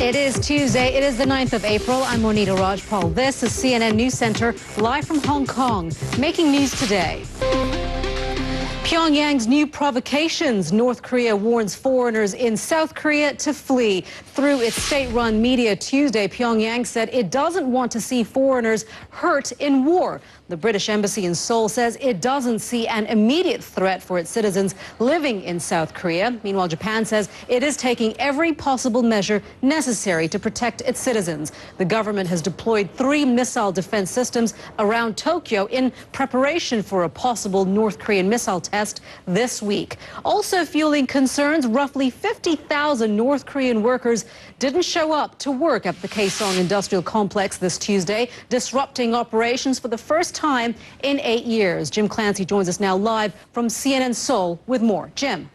It is Tuesday. It is the 9th of April. I'm Monita Rajpal. This is CNN News Center, live from Hong Kong. Making news today. Pyongyang's new provocations. North Korea warns foreigners in South Korea to flee. Through its state-run media Tuesday, Pyongyang said it doesn't want to see foreigners hurt in war. The British Embassy in Seoul says it doesn't see an immediate threat for its citizens living in South Korea. Meanwhile, Japan says it is taking every possible measure necessary to protect its citizens. The government has deployed 3 missile defense systems around Tokyo in preparation for a possible North Korean missile test this week. Also fueling concerns, roughly 50,000 North Korean workers didn't show up to work at the Kaesong Industrial Complex this Tuesday, disrupting operations for the first time in 8 years. Jim Clancy joins us now live from CNN Seoul with more. Jim.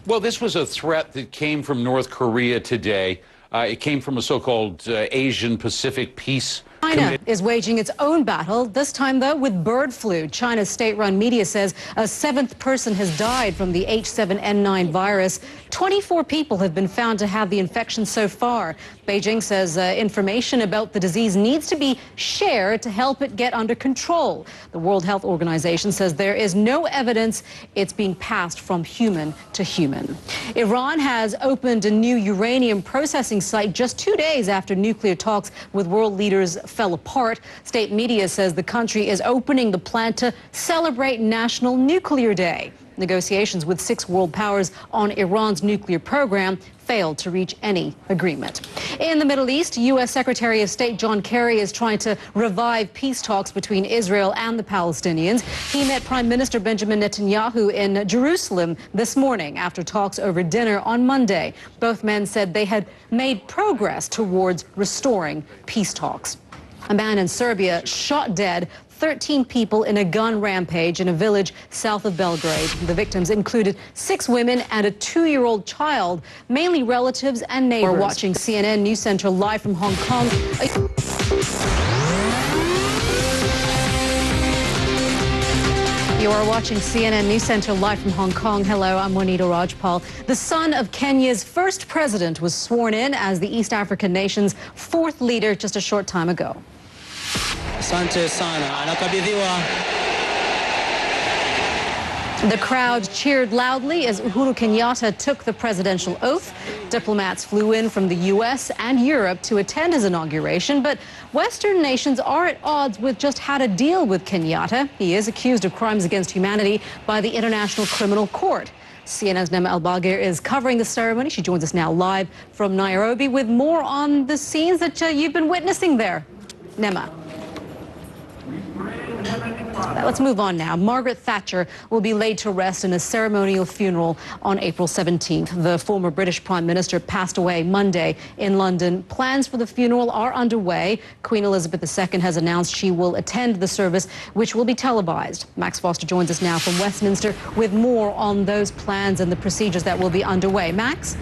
Well, this was a threat that came from North Korea today. It came from a so-called Asian-Pacific Peace China is waging its own battle, this time, though, with bird flu. China's state-run media says a 7th person has died from the H7N9 virus. 24 people have been found to have the infection so far. Beijing says information about the disease needs to be shared to help it get under control. The World Health Organization says there is no evidence it's being passed from human to human. Iran has opened a new uranium processing site just 2 days after nuclear talks with world leaders fell apart. State media says the country is opening the plant to celebrate National Nuclear Day. Negotiations with 6 world powers on Iran's nuclear program failed to reach any agreement. In the Middle East, U.S. Secretary of State John Kerry is trying to revive peace talks between Israel and the Palestinians. He met Prime Minister Benjamin Netanyahu in Jerusalem this morning after talks over dinner on Monday. Both men said they had made progress towards restoring peace talks. A man in Serbia shot dead 13 people in a gun rampage in a village south of Belgrade. The victims included 6 women and a 2-year-old child, mainly relatives and neighbors. We're watching CNN News Center live from Hong Kong. You are watching CNN News Center live from Hong Kong. Hello, I'm Monita Rajpal. The son of Kenya's first president was sworn in as the East African nation's 4th leader just a short time ago. Asante sana. Anakabidhiwa. The crowd cheered loudly as Uhuru Kenyatta took the presidential oath. Diplomats flew in from the U.S. and Europe to attend his inauguration, but Western nations are at odds with just how to deal with Kenyatta. He is accused of crimes against humanity by the International Criminal Court. CNN's Nema El-Bagir is covering the ceremony. She joins us now live from Nairobi with more on the scenes that you've been witnessing there. Nema. Let's move on now. Margaret Thatcher will be laid to rest in a ceremonial funeral on April 17th. The former British Prime Minister passed away Monday in London. Plans for the funeral are underway. Queen Elizabeth II has announced she will attend the service, which will be televised. Max Foster joins us now from Westminster with more on those plans and the procedures that will be underway. Max?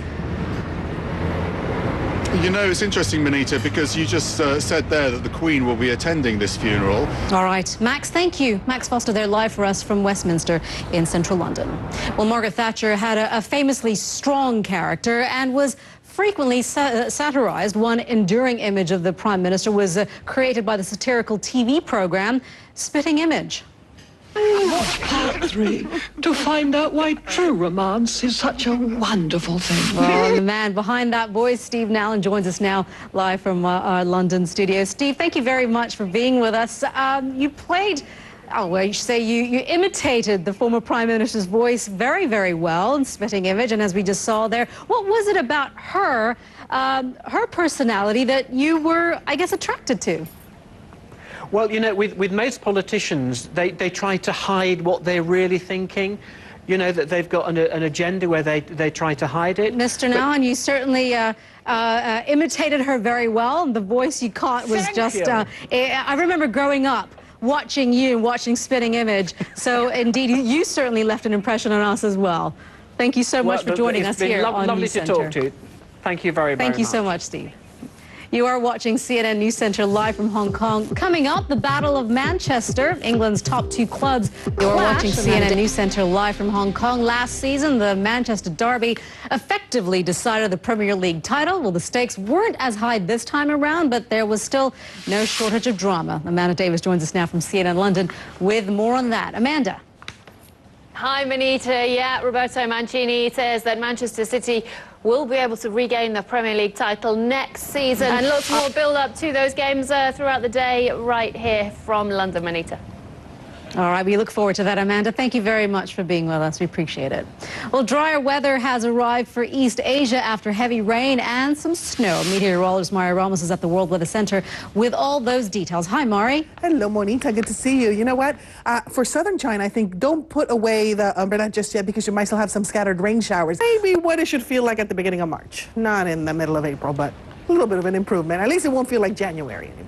You know, it's interesting, Monita, because you just said there that the Queen will be attending this funeral. All right. Max, thank you. Max Foster there live for us from Westminster in central London. Well, Margaret Thatcher had a famously strong character and was frequently satirized. One enduring image of the Prime Minister was created by the satirical TV program Spitting Image. Watch part 3 to find out why true romance is such a wonderful thing. Well, the man behind that voice, Steve Nallen, joins us now live from our London studio. Steve, thank you very much for being with us. You played, you say you imitated the former Prime Minister's voice very, very well in Spitting Image, and as we just saw there, what was it about her, her personality that you were, I guess, attracted to? Well, you know, with most politicians, they try to hide what they're really thinking. You know, that they've got an agenda where they try to hide it. Mr. Nallen, you certainly imitated her very well. The voice you caught was I remember growing up watching you, watching Spitting Image. So, indeed, you certainly left an impression on us as well. Thank you so much for joining us here on News Center. Lovely to talk to you. Thank you very much. Thank you so much, Steve. You are watching CNN News Center live from Hong Kong. Coming up, the Battle of Manchester, England's top two clubs. You are watching CNN News Center live from Hong Kong. Last season, the Manchester Derby effectively decided the Premier League title. Well, the stakes weren't as high this time around, but there was still no shortage of drama. Amanda Davis joins us now from CNN London with more on that. Amanda. Hi, Monita. Yeah, Roberto Mancini says that Manchester City will be able to regain the Premier League title next season. And lots more build-up to those games throughout the day right here from London, Monita. All right, we look forward to that, Amanda. Thank you very much for being with us. We appreciate it. Well, drier weather has arrived for East Asia after heavy rain and some snow. Meteorologist Mari Ramos is at the World Weather Center with all those details. Hi, Mari. Hello, Monita. Good to see you. You know what? For southern China, I think don't put away the umbrella just yet because you might still have some scattered rain showers. Maybe what it should feel like at the beginning of March. Not in the middle of April, but a little bit of an improvement. At least it won't feel like January anymore.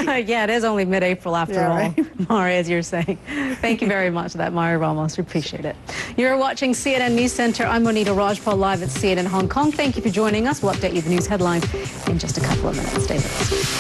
Yeah, it is only mid-April after all, right? Mari, as you're saying. Thank you very much for that, Mari Ramos. We appreciate it. You're watching CNN News Center. I'm Monita Rajpal, live at CNN Hong Kong. Thank you for joining us. We'll update you the news headlines in just a couple of minutes. Stay with us.